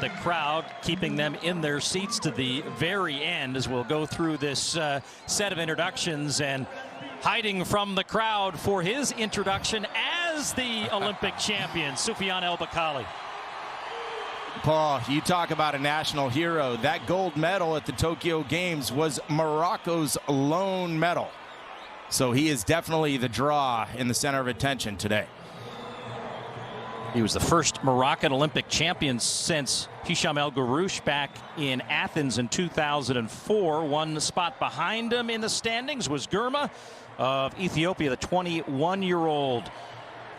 the crowd, keeping them in their seats to the very end as we'll go through this set of introductions. And hiding from the crowd for his introduction as the Olympic champion, Soufiane El Bakkali. Paul, you talk about a national hero. That gold medal at the Tokyo Games was Morocco's lone medal. So he is definitely the draw in the center of attention today. He was the first Moroccan Olympic champion since Hicham El Guerrouj back in Athens in 2004. One spot behind him in the standings was Girma of Ethiopia. The 21-year-old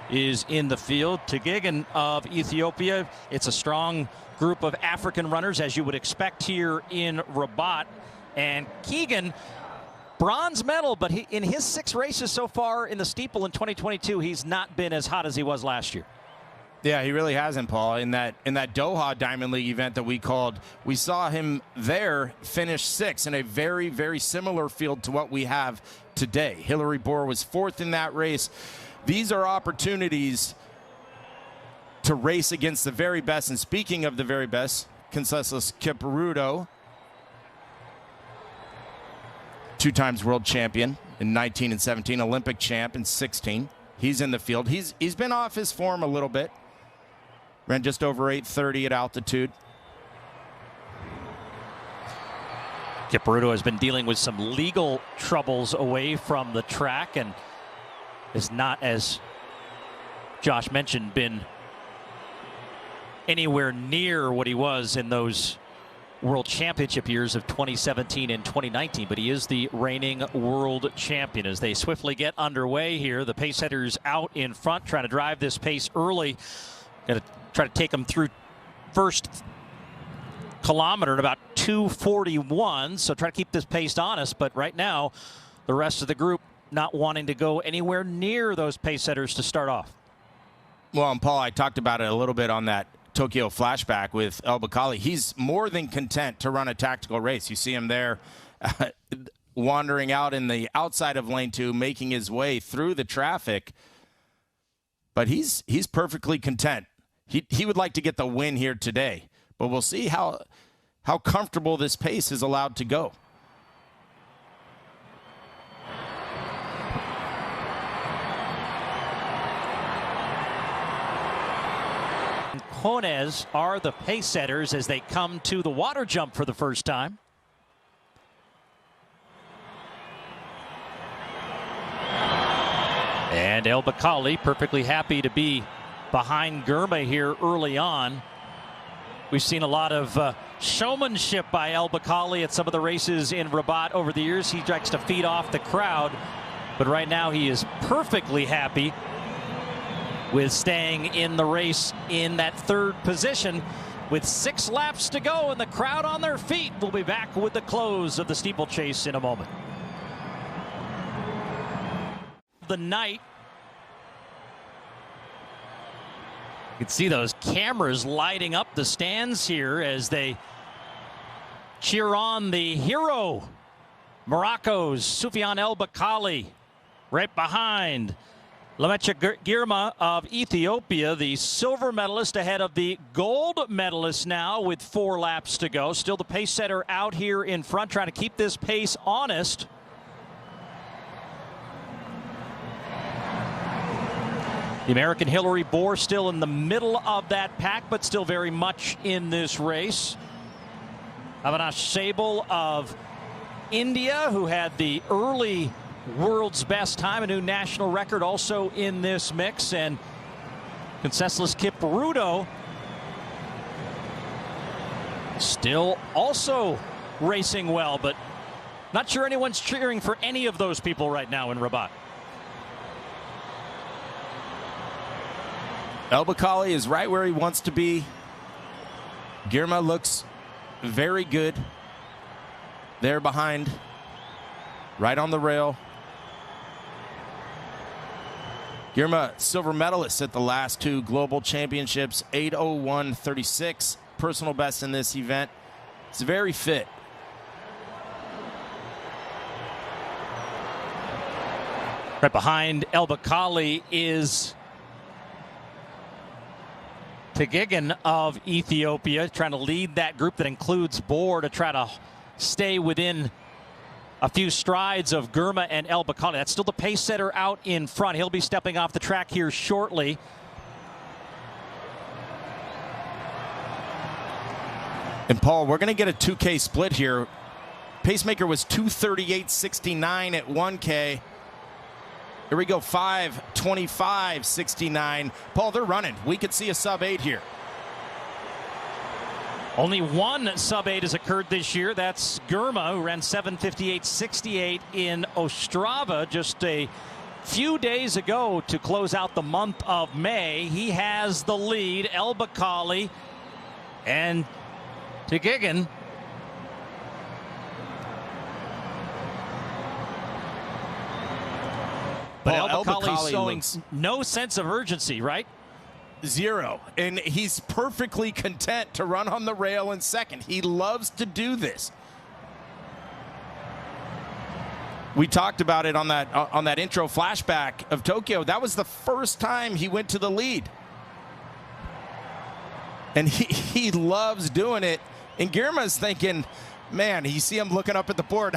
is in the field. Tegegen of Ethiopia. It's a strong group of African runners, as you would expect here in Rabat. And Keegan, bronze medal, but in his 6 races so far in the steeple in 2022, he's not been as hot as he was last year. Yeah, he really hasn't, Paul. In that Doha Diamond League event that we called, we saw him there finish 6th in a very, very similar field to what we have today. Hillary Bohr was 4th in that race. These are opportunities to race against the very best. And speaking of the very best, Conseslus Kipruto, 2 times world champion in 19 and 17, Olympic champ in 16. He's in the field. He's been off his form a little bit. Ran just over 8:30 at altitude. Kipruto has been dealing with some legal troubles away from the track and is not, as Josh mentioned, been anywhere near what he was in those World Championship years of 2017 and 2019, but he is the reigning world champion. As they swiftly get underway here, the pace setters out in front, trying to drive this pace early. Got to try to take them through first kilometer at about 2:41, so try to keep this pace honest, but right now the rest of the group not wanting to go anywhere near those pace setters to start off. Well, and Paul, I talked about it a little bit on that Tokyo flashback with El Bakkali. He's more than content to run a tactical race. You see him there wandering out in the outside of lane 2, making his way through the traffic. But he's perfectly content. He would like to get the win here today. But we'll see how comfortable this pace is allowed to go. Kones are the pace setters as they come to the water jump for the first time. And El Bakkali perfectly happy to be behind Girma here early on. We've seen a lot of showmanship by El Bakkali at some of the races in Rabat over the years. He likes to feed off the crowd, but right now he is perfectly happy with staying in the race in that 3rd position with 6 laps to go and the crowd on their feet. We'll be back with the close of the steeplechase in a moment. The night. You can see those cameras lighting up the stands here as they cheer on the hero, Morocco's Soufiane El Bakkali, right behind Lamechia Girma of Ethiopia, the silver medalist, ahead of the gold medalist now with 4 laps to go. Still the pace setter out here in front, trying to keep this pace honest. The American Hillary Bohr still in the middle of that pack, but still very much in this race. Avinash Sable of India, who had the early world's best time, a new national record also in this mix, and Conseslus Kipruto still also racing well, but not sure anyone's cheering for any of those people right now in Rabat. El Bakkali is right where he wants to be. Girma looks very good there behind, right on the rail. Girma, silver medalist at the last 2 global championships, 8:01:36, personal best in this event. It's very fit. Right behind El Bakkali is Tigigan of Ethiopia trying to lead that group that includes Bohr to try to stay within a few strides of Girma and El Bakkali. That's still the pace setter out in front. He'll be stepping off the track here shortly. And Paul, we're going to get a 2K split here. Pacemaker was 2:38.69 at 1K. Here we go, 5:25.69. Paul, they're running. We could see a sub-8 here. Only one sub-8 has occurred this year. That's Girma, who ran 7:58.68 in Ostrava just a few days ago to close out the month of May. He has the lead. El Bakkali and Tigigan. But El Bakkali's showing no sense of urgency, right? Zero. And he's perfectly content to run on the rail in second. He loves to do this. We talked about it on that intro flashback of Tokyo. That was the first time he went to the lead. And he loves doing it. And Girma's thinking, man, you see him looking up at the board.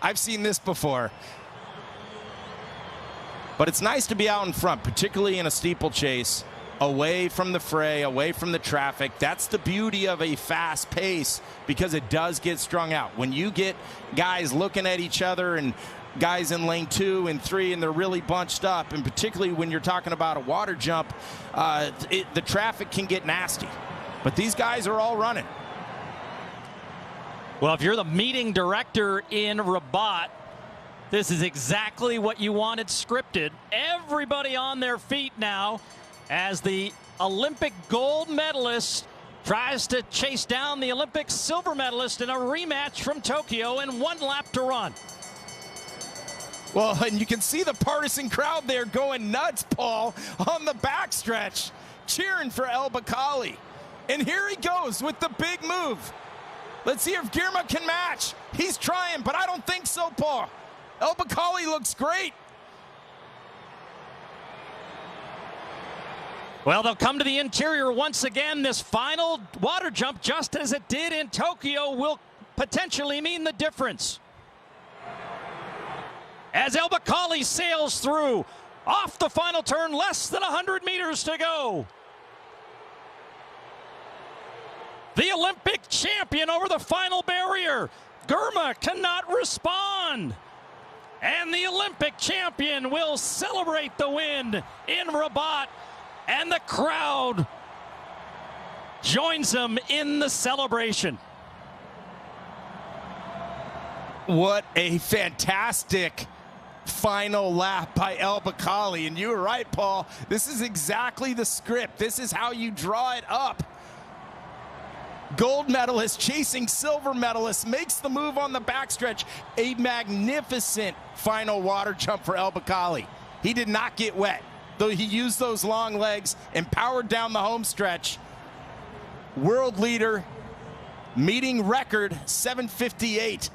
I've seen this before. But it's nice to be out in front, particularly in a steeplechase, away from the fray, away from the traffic. That's the beauty of a fast pace, because it does get strung out. When you get guys looking at each other and guys in lane 2 and 3 and they're really bunched up, and particularly when you're talking about a water jump, the traffic can get nasty. But these guys are all running. Well, if you're the meeting director in Rabat, this is exactly what you wanted scripted. Everybody on their feet now as the Olympic gold medalist tries to chase down the Olympic silver medalist in a rematch from Tokyo and 1 lap to run. Well, and you can see the partisan crowd there going nuts, Paul, on the backstretch, cheering for El Bakkali. And here he goes with the big move. Let's see if Girma can match. He's trying, but I don't think so, Paul. El Bakkali looks great. Well, they'll come to the interior once again. This final water jump, just as it did in Tokyo, will potentially mean the difference. As El Bakkali sails through, off the final turn, less than 100 meters to go. The Olympic champion over the final barrier. Girma cannot respond. And the Olympic champion will celebrate the win in Rabat. And the crowd joins him in the celebration. What a fantastic final lap by El Bakkali. And you were right, Paul. This is exactly the script. This is how you draw it up. Gold medalist chasing silver medalist, makes the move on the backstretch. A magnificent final water jump for El Bakkali. He did not get wet, though he used those long legs and powered down the home stretch. World leader, meeting record 7:58.